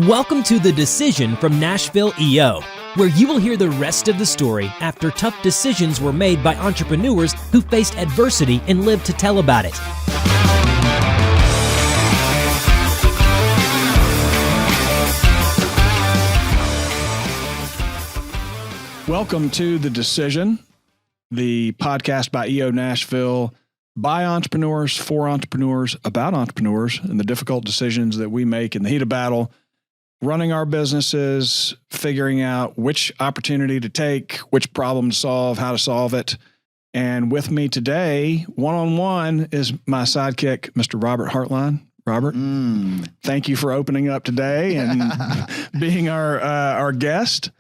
Welcome to The Decision from Nashville EO, where you will hear the rest of the story after tough decisions were made by entrepreneurs who faced adversity and lived to tell about it. Welcome to The Decision, the podcast by EO Nashville, by entrepreneurs, for entrepreneurs, about entrepreneurs, and the difficult decisions that we make in the heat of battle, running our businesses, figuring out which opportunity to take, which problem to solve, how to solve it. And with me today, one-on-one, is my sidekick, Mr. Robert Hartline. Robert, thank you for opening up today and being our guest.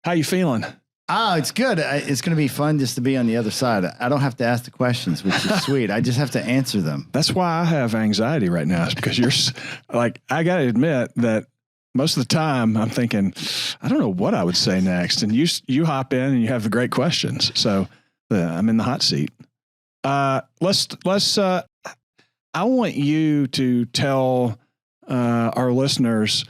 How you feeling? Oh, it's good. It's going to be fun just to be on the other side. I don't have to ask the questions, which is sweet. I just have to answer them. That's why I have anxiety right now, is because you're like, I got to admit that most of the time I'm thinking, I don't know what I would say next. And you hop in and you have the great questions. So I'm in the hot seat. I want you to tell our listeners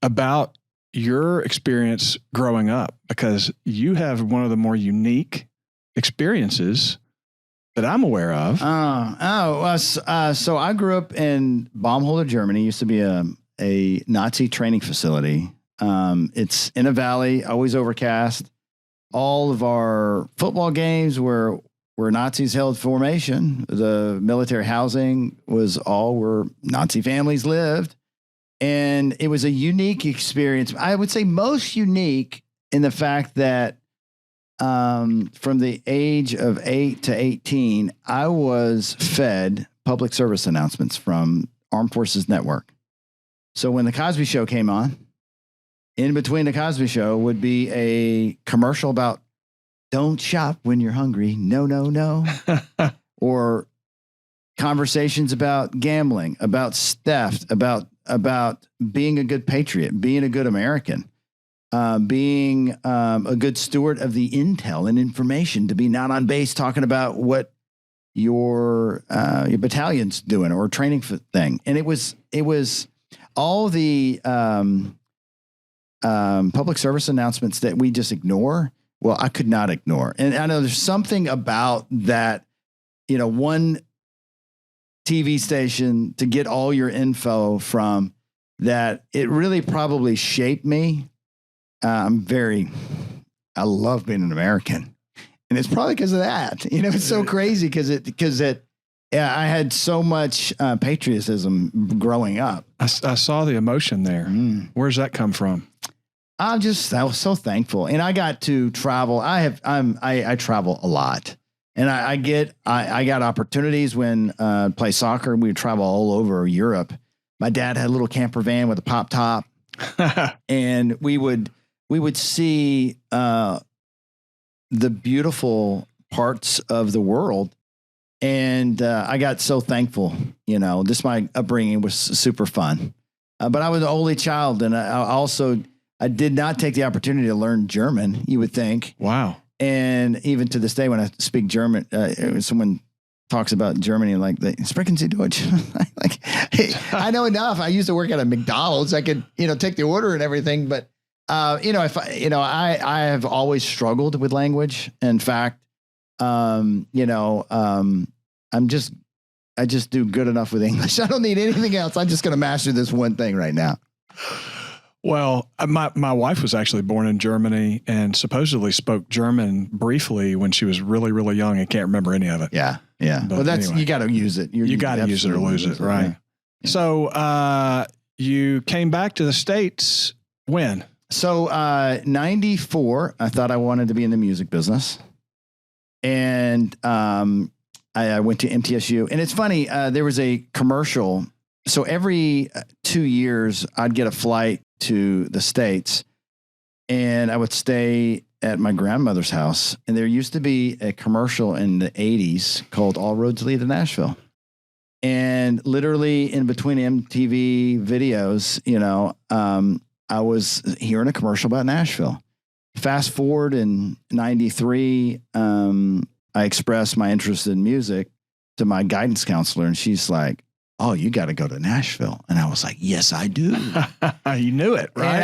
about your experience growing up, because you have one of the more unique experiences that I'm aware of. So I grew up in Baumholder, Germany. It used to be a Nazi training facility. It's in a valley, always overcast. All of our football games were where Nazis held formation. The military housing was all where Nazi families lived. And it was a unique experience. I would say most unique in the fact that from the age of 8 to 18, I was fed public service announcements from Armed Forces Network. So when the Cosby Show came on, in between the Cosby Show would be a commercial about don't shop when you're hungry. No, no, no. Or conversations about gambling, about theft, about being a good patriot, being a good American, being a good steward of the intel and information, to be not on base talking about what your battalion's doing or training thing. And it was all the public service announcements that we just ignore. Well, I could not ignore. And I know there's something about that, one TV station to get all your info from, that it really probably shaped me. I love being an American, and it's probably because of that. It's so crazy because I had so much patriotism growing up. I saw the emotion there. Where's that come from? I was so thankful, and I got to travel. I travel a lot. And I got opportunities when play soccer. We would travel all over Europe. My dad had a little camper van with a pop top, and we would see the beautiful parts of the world. And I got so thankful. My upbringing was super fun. But I was the only child, and I did not take the opportunity to learn German. You would think. Wow. And even to this day, when I speak German, someone talks about Germany, like, sprechen Sie Deutsch? Like, hey, I know enough. I used to work at a McDonald's. I could, take the order and everything. But, I have always struggled with language. In fact, I just do good enough with English. I don't need anything else. I'm just going to master this one thing right now. Well, my wife was actually born in Germany and supposedly spoke German briefly when she was really, really young. I can't remember any of it. Yeah. But anyway, you got to use it. You got to use it or lose it, right? Yeah. So you came back to the States when? So 94, I thought I wanted to be in the music business. And I went to MTSU. And it's funny, there was a commercial. So every 2 years, I'd get a flight to the States, and I would stay at my grandmother's house. And there used to be a commercial in the 80s called All Roads Lead to Nashville. And literally in between MTV videos, I was hearing a commercial about Nashville. Fast forward in 93, I expressed my interest in music to my guidance counselor, and she's like, oh, you got to go to Nashville. And I was like, yes, I do. You knew it, right?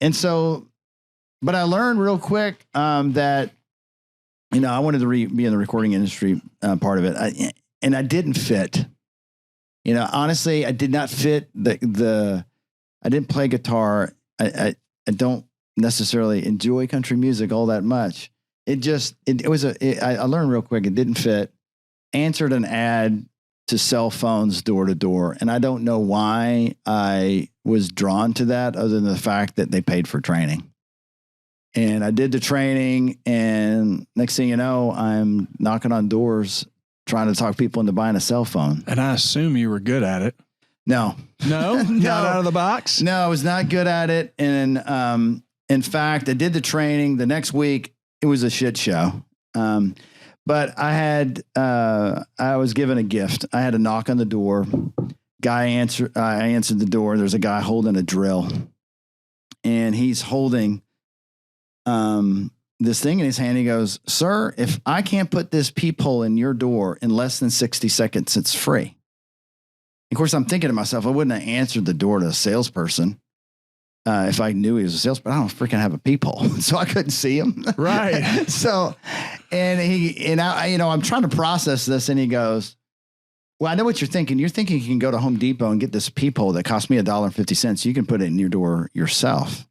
And so, but I learned real quick that, I wanted to be in the recording industry part of it. And I didn't fit. Honestly, I did not fit I didn't play guitar. I don't necessarily enjoy country music all that much. I learned real quick. It didn't fit. Answered an ad to cell phones door to door. And I don't know why I was drawn to that other than the fact that they paid for training. And I did the training, and next thing you know, I'm knocking on doors trying to talk people into buying a cell phone. And I assume you were good at it. No. Not out of the box? No, I was not good at it. And in fact, I did the training. The next week, it was a shit show. But I was given a gift. I had a knock on the door. I answered the door. There's a guy holding a drill, and he's holding this thing in his hand. He goes, "Sir, if I can't put this peephole in your door in less than 60 seconds, it's free." Of course, I'm thinking to myself, I wouldn't have answered the door to a salesperson if I knew he was a salesperson. I don't freaking have a peephole, so I couldn't see him. Right. So, I'm trying to process this, and he goes, "Well, I know what you're thinking. You're thinking you can go to Home Depot and get this peephole that cost me $1.50. You can put it in your door yourself.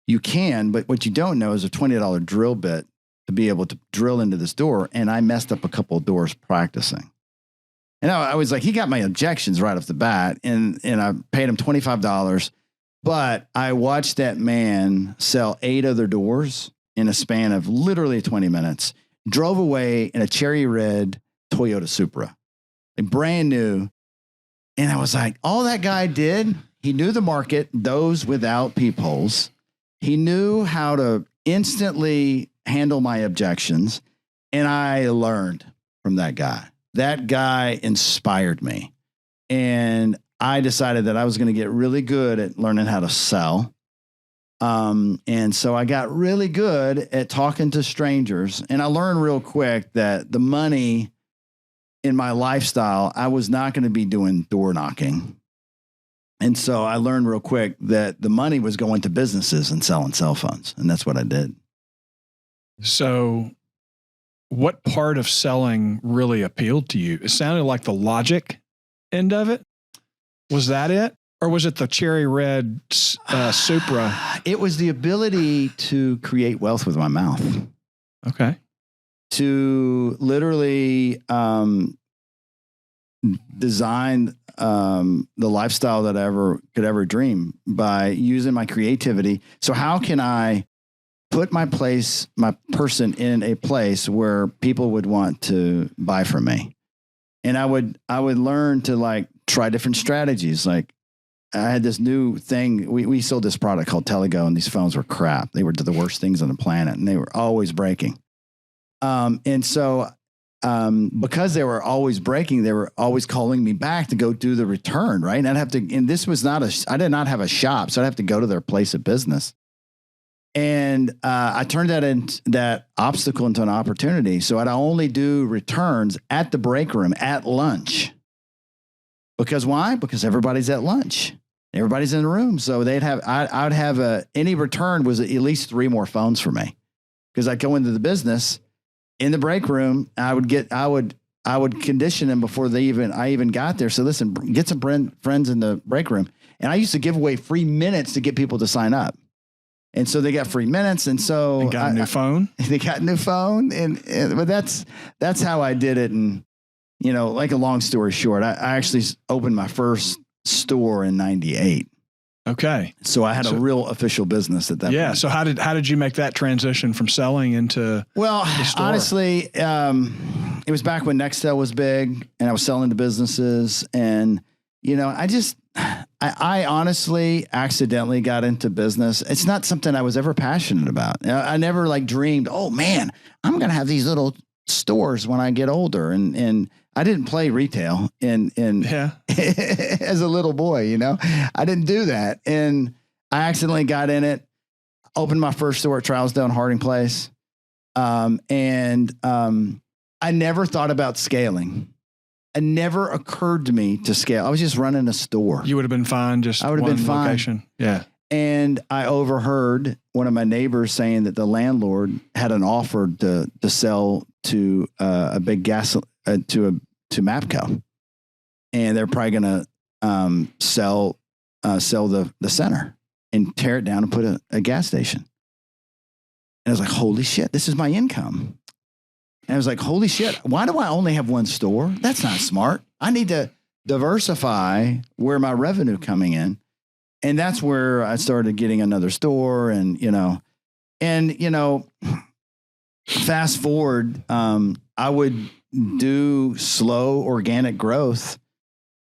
You can, but what you don't know is a $20 drill bit to be able to drill into this door." And I messed up a couple of doors practicing. And I was like, he got my objections right off the bat, and I paid him $25. But I watched that man sell 8 other doors in a span of literally 20 minutes. Drove away in a cherry red Toyota Supra, brand new. And I was like, all that guy did, he knew the market, those without peepholes. He knew how to instantly handle my objections. And I learned from that guy. That guy inspired me. And I decided that I was going to get really good at learning how to sell. And so I got really good at talking to strangers. And I learned real quick that the money in my lifestyle, I was not going to be doing door knocking. And so I learned real quick that the money was going to businesses and selling cell phones. And that's what I did. So what part of selling really appealed to you? It sounded like the logic end of it. Was that it? Or was it the cherry red Supra? It was the ability to create wealth with my mouth. Okay. To literally design the lifestyle that I could ever dream by using my creativity. So how can I put my person in a place where people would want to buy from me? And I would learn to try different strategies. Like I had this new thing. We sold this product called Telego, and these phones were crap. They were the worst things on the planet, and they were always breaking. And so because they were always breaking, they were always calling me back to go do the return, right? And I did not have a shop, so I'd have to go to their place of business. And I turned that obstacle into an opportunity. So I'd only do returns at the break room at lunch. Because why? Because everybody's at lunch. Everybody's in the room. So I'd have any return was at least 3 more phones for me. Because I'd go into the business in the break room. I would condition them before I even got there. So listen, get some friends in the break room. And I used to give away free minutes to get people to sign up. And so they got free minutes. And so they got a new phone. They got a new phone. But that's how I did it. And, like a long story short, I actually opened my first store in 98. Okay. So I had a real official business at that point. Yeah. So how did you make that transition from selling into the store? Honestly, it was back when Nextel was big and I was selling to businesses. And, I honestly accidentally got into business. It's not something I was ever passionate about. I never dreamed, oh man, I'm going to have these little stores when I get older. And I didn't play retail as a little boy, I didn't do that. And I accidentally got in it, opened my first store at Trousdale and Harding Place. I never thought about scaling. it never occurred to me to scale. I was just running a store. You would have been fine. I would have been fine. Location. Yeah. And I overheard one of my neighbors saying that the landlord had an offer to sell to a big gas to Mapco, and they're probably going to sell the center and tear it down and put a gas station. And I was like, holy shit, this is my income. And I was like, holy shit, why do I only have one store? That's not smart. I need to diversify where my revenue coming in. And that's where I started getting another store and fast forward, I would do slow organic growth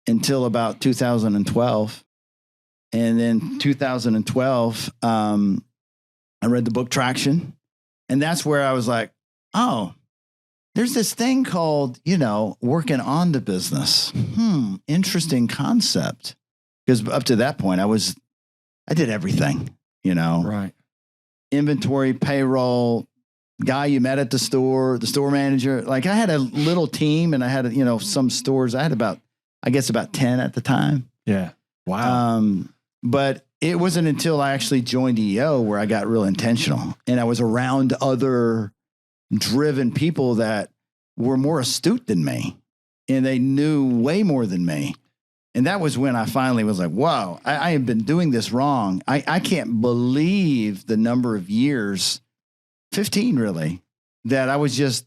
until about 2012. And then 2012, I read the book Traction. And that's where I was like, oh, there's this thing called, working on the business. Interesting concept. Because up to that point, I did everything, Right. Inventory, payroll, guy you met at the store manager. Like I had a little team and I had, some stores. I had about 10 at the time. Yeah. Wow. But it wasn't until I actually joined EO where I got real intentional and I was around other driven people that were more astute than me and they knew way more than me. And that was when I finally was like, wow, I have been doing this wrong. I can't believe the number of years, 15 really, that I was just,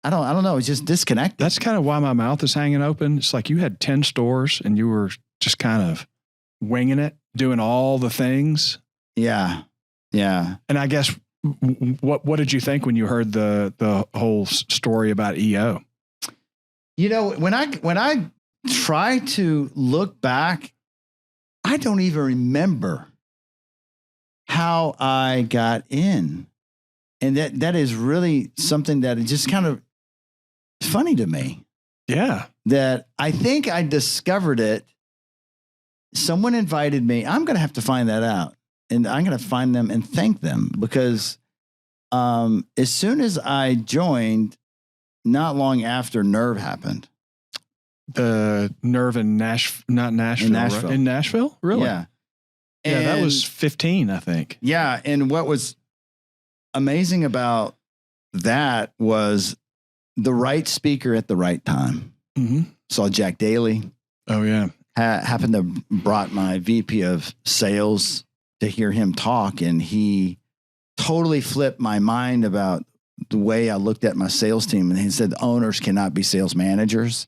I don't know, it's just disconnected. That's kind of why my mouth is hanging open. It's like you had 10 stores and you were just kind of winging it, doing all the things. Yeah. Yeah. And I guess, what did you think when you heard the whole story about EO? When I try to look back, I don't even remember how I got in. And that is really something that is just kind of funny to me. Yeah. That I think I discovered it. Someone invited me. I'm going to have to find that out. And I'm going to find them and thank them because as soon as I joined, not long after Nerve happened. The Nerve in Nashville. Right? In Nashville? Really? Yeah. Yeah, that was 15, I think. Yeah. And what was amazing about that was the right speaker at the right time. Mm-hmm. Saw Jack Daly. Oh, yeah. Happened to brought my VP of sales to hear him talk. And he totally flipped my mind about the way I looked at my sales team. And he said, owners cannot be sales managers.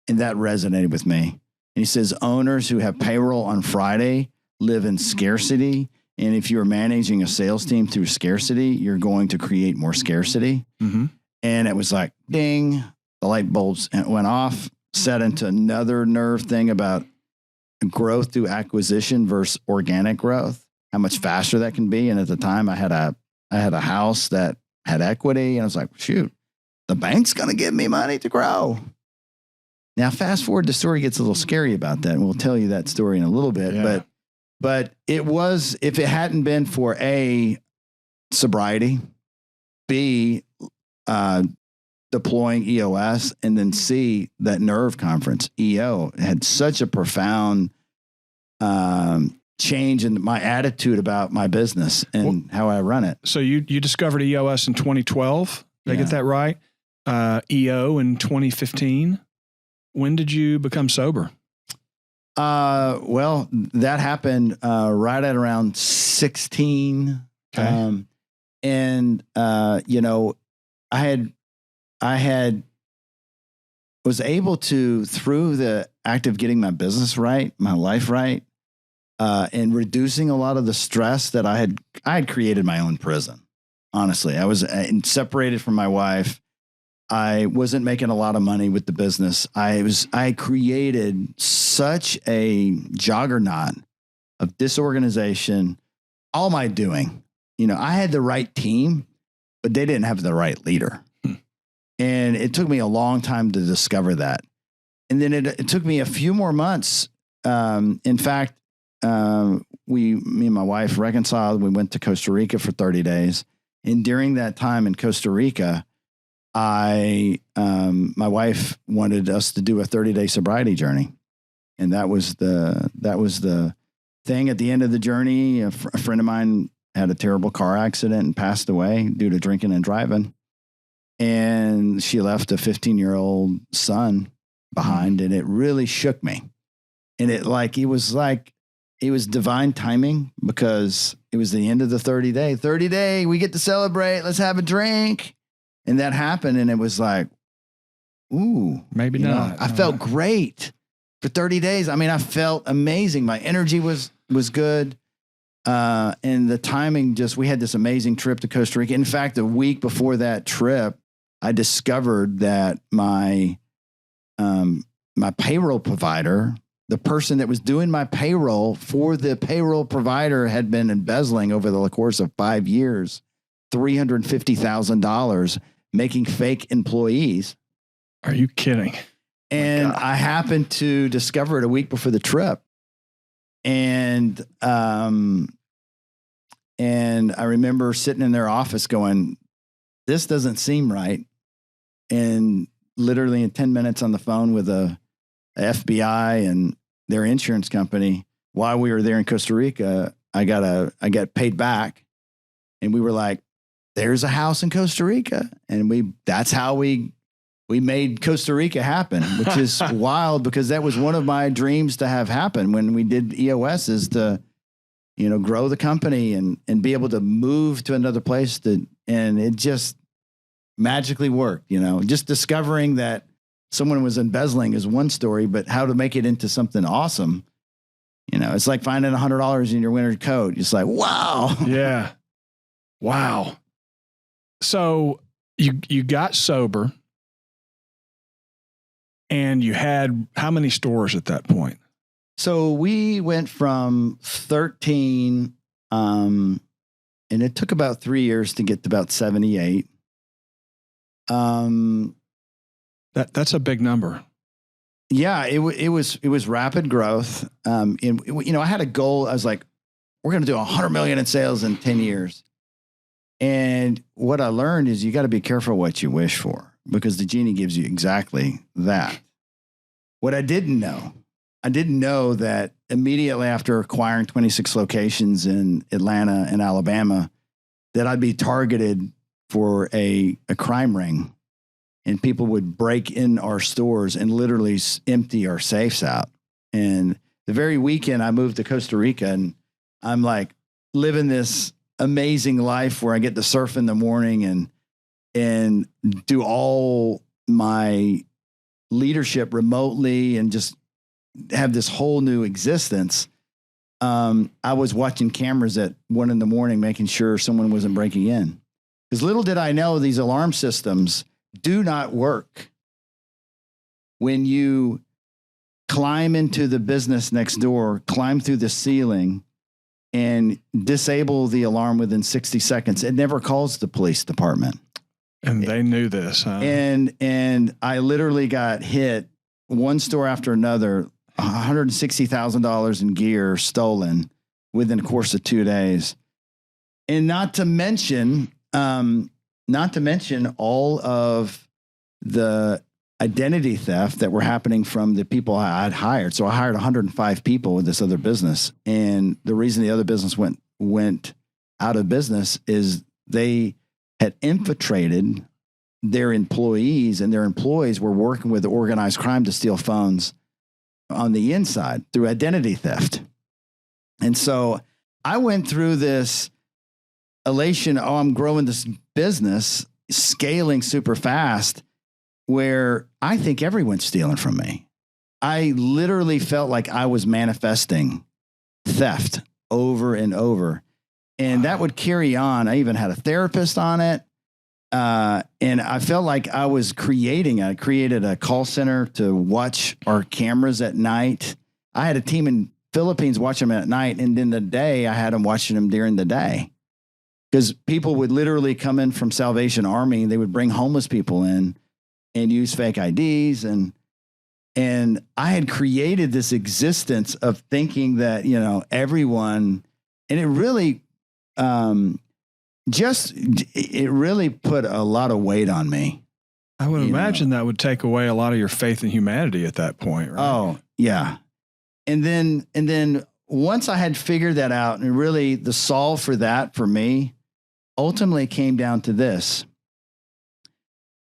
And that resonated with me. And he says, owners who have payroll on Friday live in scarcity. And if you're managing a sales team through scarcity, you're going to create more scarcity. Mm-hmm. And it was like, ding, the light bulbs went off, set into another Nerve thing about growth through acquisition versus organic growth, how much faster that can be. And at the time I had a house that had equity. And I was like, shoot, the bank's going to give me money to grow. Now, fast forward, the story gets a little scary about that. And we'll tell you that story in a little bit. Yeah. But it was, if it hadn't been for A, sobriety, B, deploying EOS, and then C, that Nerve conference, EO had such a profound change in my attitude about my business and how I run it. So you discovered EOS in 2012. Did I get that right? EO in 2015. When did you become sober? Well, that happened right at around 16. Okay. I was able to, through the act of getting my business right, my life right, and reducing a lot of the stress that I had created my own prison. Honestly, I was separated from my wife. I wasn't making a lot of money with the business. I created such a juggernaut of disorganization. All my doing, I had the right team, but they didn't have the right leader. And it took me a long time to discover that. And then it took me a few more months. In fact, me and my wife reconciled. We went to Costa Rica for 30 days. And during that time in Costa Rica, my wife wanted us to do a 30-day sobriety journey. And that was the thing at the end of the journey. A friend of mine had a terrible car accident and passed away due to drinking and driving. And she left a 15-year-old son behind, and it really shook me. And it was divine timing, because it was the end of the 30 day, we get to celebrate. Let's have a drink. And that happened. And it was like, ooh, maybe not. I felt great for 30 days. I mean, I felt amazing. My energy was good. And the timing we had this amazing trip to Costa Rica. In fact, a week before that trip, I discovered that my payroll provider, the person that was doing my payroll for the payroll provider, had been embezzling over the course of 5 years, $350,000, making fake employees. Are you kidding? And I happened to discover it a week before the trip. And I remember sitting in their office going, this doesn't seem right. And literally in 10 minutes on the phone with a FBI and their insurance company, while we were there in Costa Rica, I got paid back. And we were like, there's a house in Costa Rica. And that's how we made Costa Rica happen, which is wild, because that was one of my dreams to have happen when we did EOS, is to, grow the company and be able to move to another place, and it just magically worked. Just discovering that someone was embezzling is one story, but how to make it into something awesome. It's like finding $100 in your winter coat. It's like, wow. Yeah. Wow. So you got sober, and you had how many stores at that point? So we went from 13, and it took about 3 years to get to about 78. That's a big number. Yeah, it was rapid growth. I had a goal. I was like, we're going to do 100 million in sales in 10 years. And what I learned is you got to be careful what you wish for, because the genie gives you exactly that. What I didn't know that immediately after acquiring 26 locations in Atlanta and Alabama, that I'd be targeted for a crime ring, and people would break in our stores and literally empty our safes out. And the very weekend I moved to Costa Rica, and I'm like living this amazing life where I get to surf in the morning and do all my leadership remotely and just have this whole new existence. I was watching cameras at 1 a.m, making sure someone wasn't breaking in. Because little did I know, these alarm systems do not work when you climb into the business next door, climb through the ceiling, and disable the alarm within 60 seconds. It never calls the police department. And they knew this, huh? And I literally got hit, one store after another, $160,000 in gear stolen within the course of 2 days. And not to mention all of the identity theft that were happening from the people I had hired. So I hired 105 people with this other business. And the reason the other business went out of business is they had infiltrated their employees, and their employees were working with organized crime to steal phones on the inside through identity theft. And so I went through this elation. Oh, I'm growing this business, scaling super fast, where I think everyone's stealing from me. I literally felt like I was manifesting theft over and over. And that would carry on. I even had a therapist on it. And I felt like I created a call center to watch our cameras at night. I had a team in Philippines watching them at night. And in the day, I had them watching them during the day. Because people would literally come in from Salvation Army. They would bring homeless people in and use fake IDs. And I had created this existence of thinking that, everyone, and it really, it really put a lot of weight on me. I would imagine that would take away a lot of your faith in humanity at that point, right? Oh, yeah. And then once I had figured that out, and really the solve for that for me ultimately came down to this.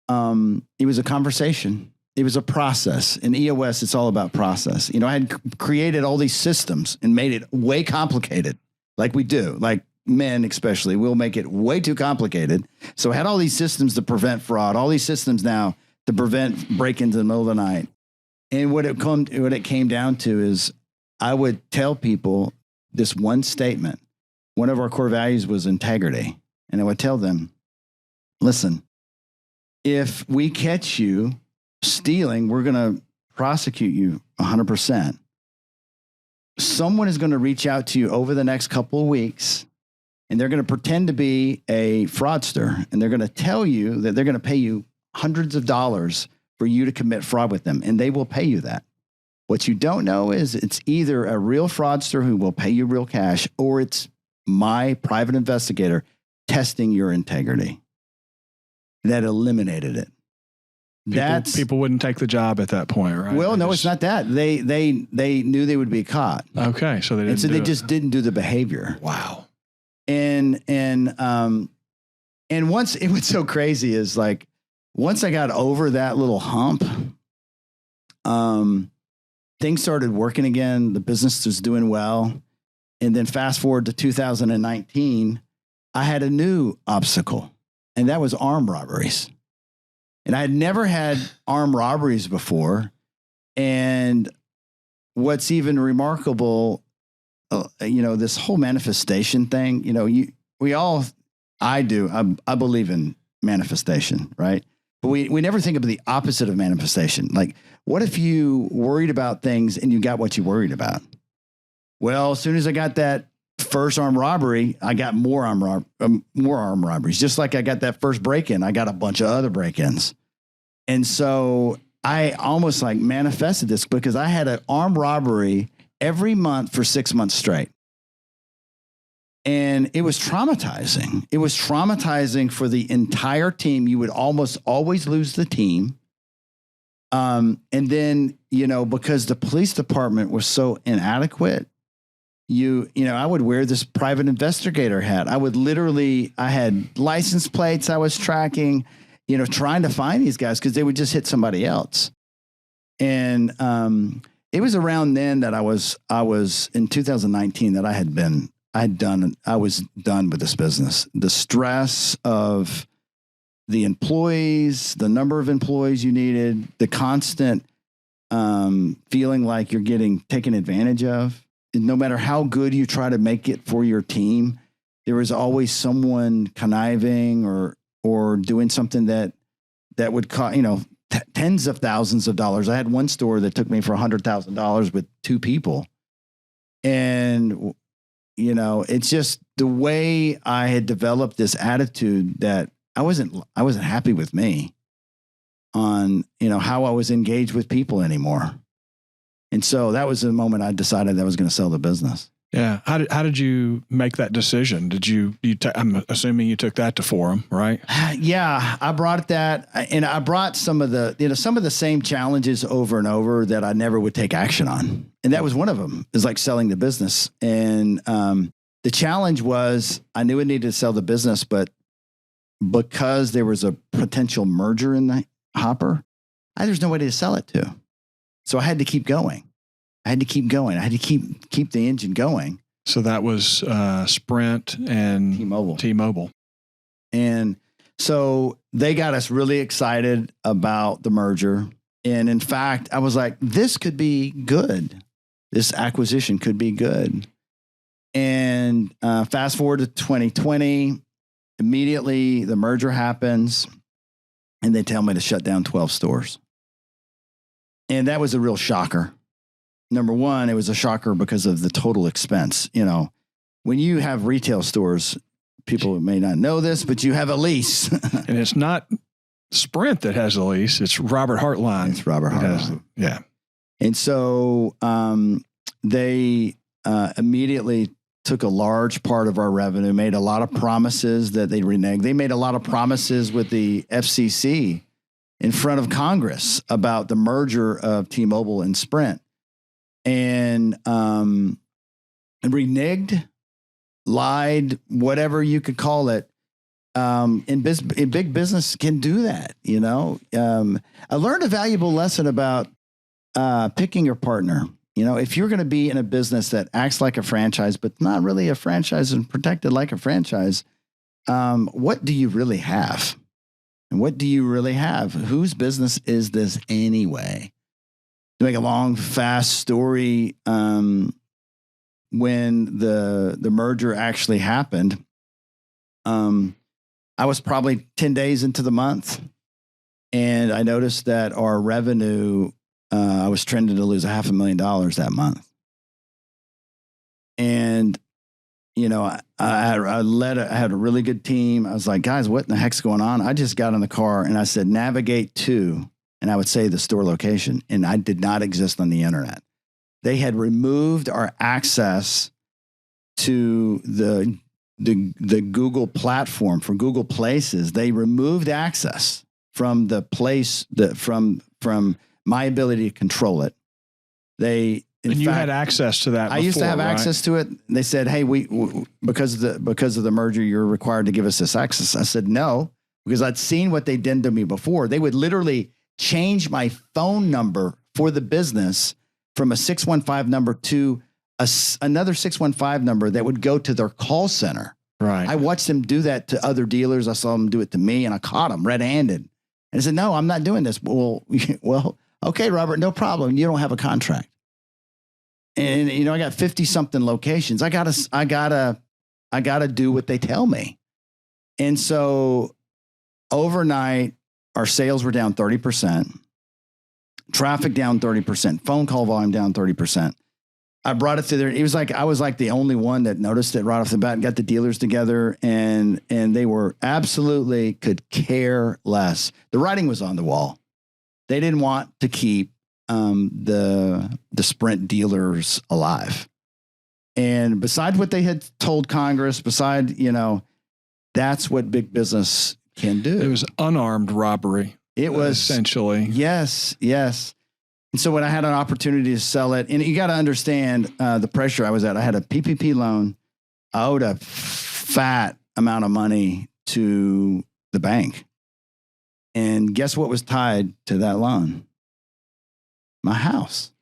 It was a conversation. It was a process. In EOS, it's all about process. I had created all these systems and made it way complicated, like we do, like men especially. We'll make it way too complicated. So I had all these systems to prevent fraud, all these systems now to prevent break-ins in the middle of the night. And what it came down to is I would tell people this one statement. One of our core values was integrity. And I would tell them, listen, if we catch you stealing, we're going to prosecute you 100%. Someone is going to reach out to you over the next couple of weeks, and they're going to pretend to be a fraudster, and they're going to tell you that they're going to pay you hundreds of dollars for you to commit fraud with them, and they will pay you that. What you don't know is it's either a real fraudster who will pay you real cash, or it's my private investigator testing your integrity. That eliminated it. People wouldn't take the job at that point, right? Well, no, it's not that. They knew they would be caught. Okay, so they didn't. And so they just didn't do the behavior. Wow. And once it was so crazy is like once I got over that little hump, things started working again. The business was doing well, and then fast forward to 2019, I had a new obstacle. And that was armed robberies. And I had never had armed robberies before. And what's even remarkable, this whole manifestation thing, I believe in manifestation, right? But we never think of the opposite of manifestation. Like, what if you worried about things and you got what you worried about? Well, as soon as I got that first armed robbery, I got more armed robberies. Just like I got that first break-in, I got a bunch of other break-ins. And so I almost like manifested this because I had an armed robbery every month for 6 months straight. And it was traumatizing. It was traumatizing for the entire team. You would almost always lose the team. And then, because the police department was so inadequate, I would wear this private investigator hat. I had license plates I was tracking, trying to find these guys because they would just hit somebody else. And it was around then that I was in 2019 that I was done with this business. The stress of the employees, the number of employees you needed, the constant feeling like you're getting taken advantage of. No matter how good you try to make it for your team, there was always someone conniving or doing something that would cost, tens of thousands of dollars. I had one store that took me for $100,000 with two people. And, it's just the way I had developed this attitude that I wasn't happy with me on, how I was engaged with people anymore. And so that was the moment I decided I was going to sell the business. Yeah. How did you make that decision? I'm assuming you took that to forum, right? Yeah, I brought that, and I brought some of the same challenges over and over that I never would take action on. And that was one of them, is like selling the business. And the challenge was I knew I needed to sell the business, but because there was a potential merger in the hopper, there's nobody to sell it to. So I had to keep going. I had to keep the engine going. So that was Sprint and T-Mobile. And so they got us really excited about the merger. And in fact, I was like, this could be good. This acquisition could be good. And fast forward to 2020, immediately the merger happens and they tell me to shut down 12 stores. And that was a real shocker. Number one, it was a shocker because of the total expense. When you have retail stores, people may not know this, but you have a lease. And it's not Sprint that has the lease. It's Robert Hartline. It's Robert Hartline. Yeah. And so they immediately took a large part of our revenue, made a lot of promises that they reneged. They made a lot of promises with the FCC in front of Congress about the merger of T-Mobile and Sprint, and reneged, lied, whatever you could call it. In big business can do that. I learned a valuable lesson about picking your partner. If you're going to be in a business that acts like a franchise, but not really a franchise and protected like a franchise, what do you really have? And what do you really have? Whose business is this anyway? To make a long, fast story, when the merger actually happened, I was probably 10 days into the month, and I noticed that our revenue, I was trending to lose $500,000 that month. And, I had a really good team. I was like, guys, what in the heck's going on? I just got in the car and I said, navigate to, and I would say the store location. And I did not exist on the internet. They had removed our access to the Google platform for Google Places. They removed access from the place from my ability to control it. You had access to that before, I used to have access to it. They said, hey, we because of the merger, you're required to give us this access. I said, no, because I'd seen what they did to me before. They would literally change my phone number for the business from a 615 number to another 615 number that would go to their call center. Right. I watched them do that to other dealers. I saw them do it to me, and I caught them red-handed. And I said, no, I'm not doing this. Well, okay, Robert, no problem. You don't have a contract. And, I got 50 something locations. I gotta do what they tell me. And so overnight, our sales were down 30%, traffic down 30%, phone call volume down 30%. I brought it to there. It was like, I was like the only one that noticed it right off the bat and got the dealers together, and they were absolutely could care less. The writing was on the wall. They didn't want to keep the Sprint dealers alive. And besides what they had told Congress, that's what big business can do. It was unarmed robbery. It was essentially. Yes. And so when I had an opportunity to sell it, and you got to understand the pressure I was at. I had a PPP loan. I owed a fat amount of money to the bank. And guess what was tied to that loan? My house.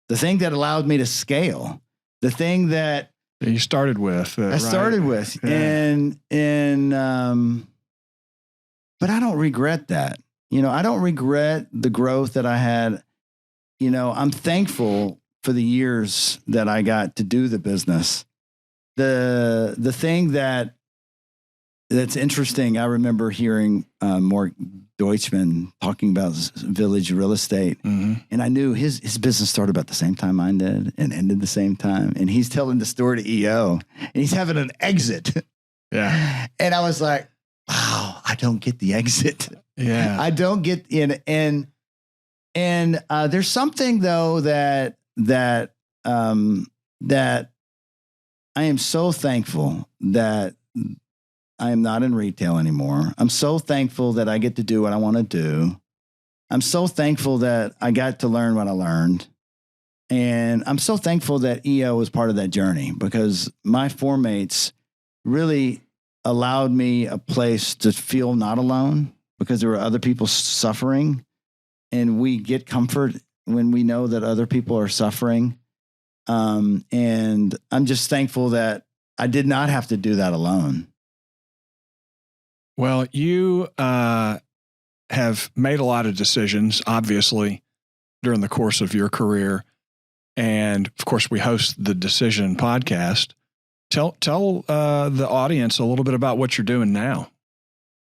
The thing that allowed me to scale. The thing that you started with. Started with. Yeah. But I don't regret that. I don't regret the growth that I had. I'm thankful for the years that I got to do the business. The thing that's interesting, I remember hearing Mark Deutschman talking about Village Real Estate. Mm-hmm. And I knew his business started about the same time mine did and ended the same time. And he's telling the story to EO, and he's having an exit. Yeah. And I was like, wow, I don't get the exit. Yeah. I don't get in. And there's something though that I am so thankful that I am not in retail anymore. I'm so thankful that I get to do what I want to do. I'm so thankful that I got to learn what I learned. And I'm so thankful that EO was part of that journey, because my foremates really allowed me a place to feel not alone, because there were other people suffering. And we get comfort when we know that other people are suffering. And I'm just thankful that I did not have to do that alone. Well, you have made a lot of decisions, obviously, during the course of your career. And of course, we host the Decision podcast. Tell the audience a little bit about what you're doing now.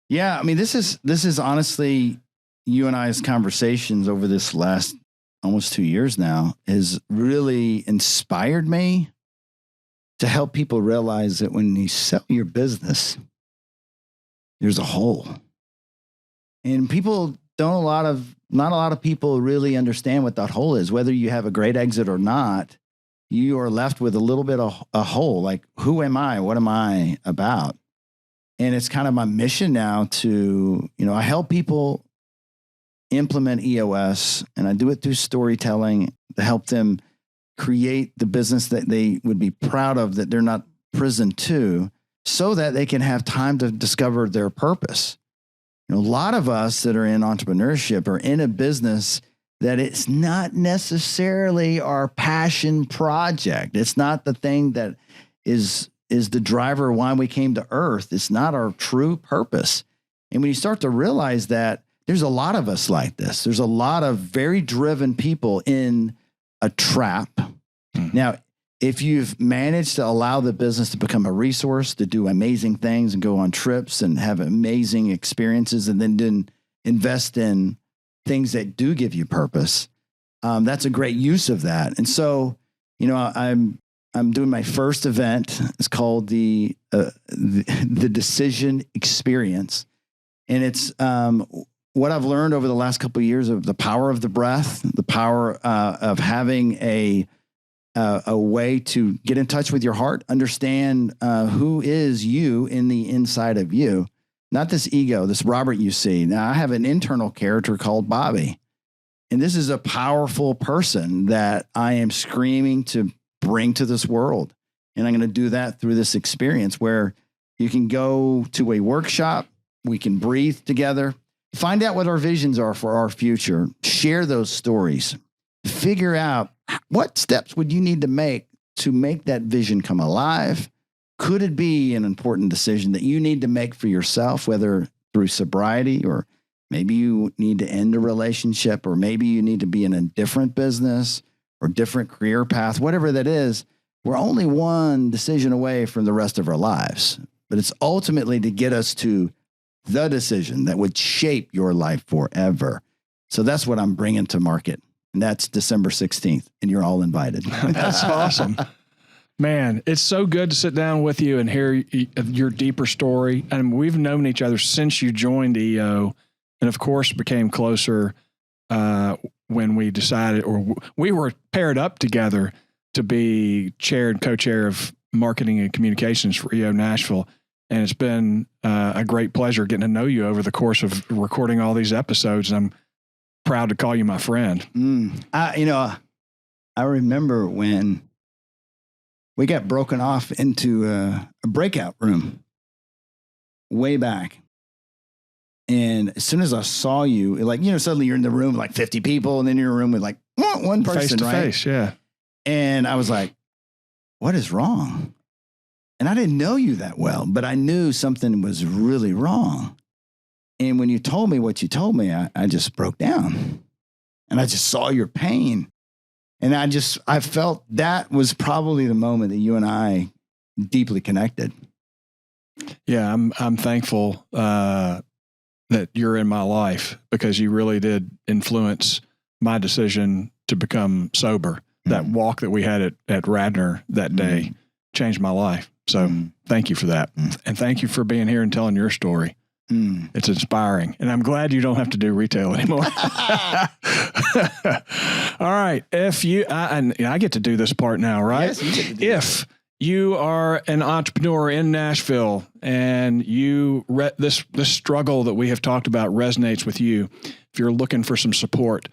Yeah, I mean, this is honestly, you and I's conversations over this last almost 2 years now has really inspired me to help people realize that when you sell your business, there's a hole. And people not a lot of people really understand what that hole is. Whether you have a great exit or not, you are left with a little bit of a hole. Like, who am I? What am I about? And it's kind of my mission now to, I help people implement EOS, and I do it through storytelling to help them create the business that they would be proud of, that they're not prison to, so that they can have time to discover their purpose. A lot of us that are in entrepreneurship are in a business that it's not necessarily our passion project. It's not the thing that is the driver why we came to earth. It's not our true purpose. And when you start to realize that, there's a lot of us like this. There's a lot of very driven people in a trap. Now, if you've managed to allow the business to become a resource, to do amazing things and go on trips and have amazing experiences, and then invest in things that do give you purpose, that's a great use of that. And so, I'm doing my first event. It's called the Decision Experience, and it's what I've learned over the last couple of years of the power of the breath, the power of having a way to get in touch with your heart, understand who is you in the inside of you, not this ego, this Robert you see. Now, I have an internal character called Bobby, and this is a powerful person that I am screaming to bring to this world. And I'm going to do that through this experience where you can go to a workshop, we can breathe together, find out what our visions are for our future, share those stories, figure out what steps would you need to make that vision come alive. Could it be an important decision that you need to make for yourself, whether through sobriety, or maybe you need to end a relationship, or maybe you need to be in a different business or different career path, whatever that is. We're only one decision away from the rest of our lives, but it's ultimately to get us to the decision that would shape your life forever. So that's what I'm bringing to market. And that's December 16th, and you're all invited. That's awesome. Man, it's so good to sit down with you and hear your deeper story. And we've known each other since you joined EO, and of course became closer when we decided, or we were paired up together to be chair and co-chair of marketing and communications for EO Nashville. And it's been a great pleasure getting to know you over the course of recording all these episodes. And I'm proud to call you my friend. I remember when we got broken off into a breakout room way back. And as soon as I saw you, suddenly you're in the room with like 50 people, and then you're in a room with like one person, face to face, yeah. And I was like, what is wrong? And I didn't know you that well, but I knew something was really wrong. And when you told me what you told me, I just broke down, and I just saw your pain. And I felt that was probably the moment that you and I deeply connected. Yeah, I'm thankful that you're in my life, because you really did influence my decision to become sober. Mm-hmm. That walk that we had at Radnor that day changed my life. So thank you for that. Mm-hmm. And thank you for being here and telling your story. It's inspiring, and I'm glad you don't have to do retail anymore. All right. If you, I get to do this part now, right? Yes, you get to do If you are an entrepreneur in Nashville and this struggle that we have talked about resonates with you, if you're looking for some support,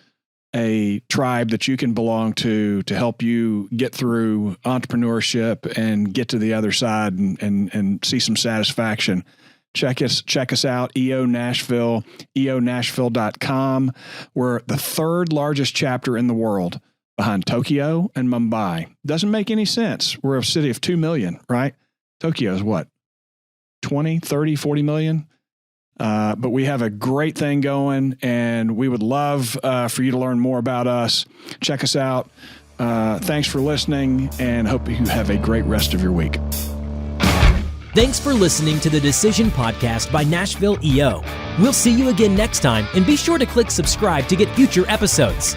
a tribe that you can belong to help you get through entrepreneurship and get to the other side and see some satisfaction, check us out, EO Nashville, eonashville.com. We're the third largest chapter in the world, behind Tokyo and Mumbai. Doesn't make any sense. We're a city of 2 million, right? Tokyo is what? 20, 30, 40 million? But we have a great thing going, and we would love for you to learn more about us. Check us out. Thanks for listening, and hope you have a great rest of your week. Thanks for listening to the Decision Podcast by Nashville EO. We'll see you again next time, and be sure to click subscribe to get future episodes.